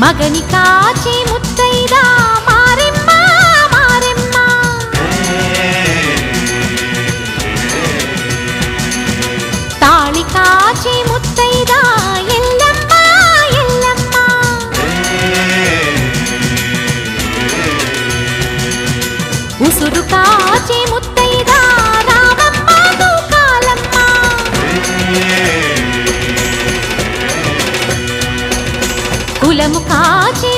మగని కాచి ముత్తైదా మారెమ్మ మారెమ్మ తాళి కాచి ముత్తైదా ఎల్లమ్మ ఎల్లమ్మ ఉసురు కాచి ముత్తైదా రామమ్మ తూకాలమ్మ కులము కాచి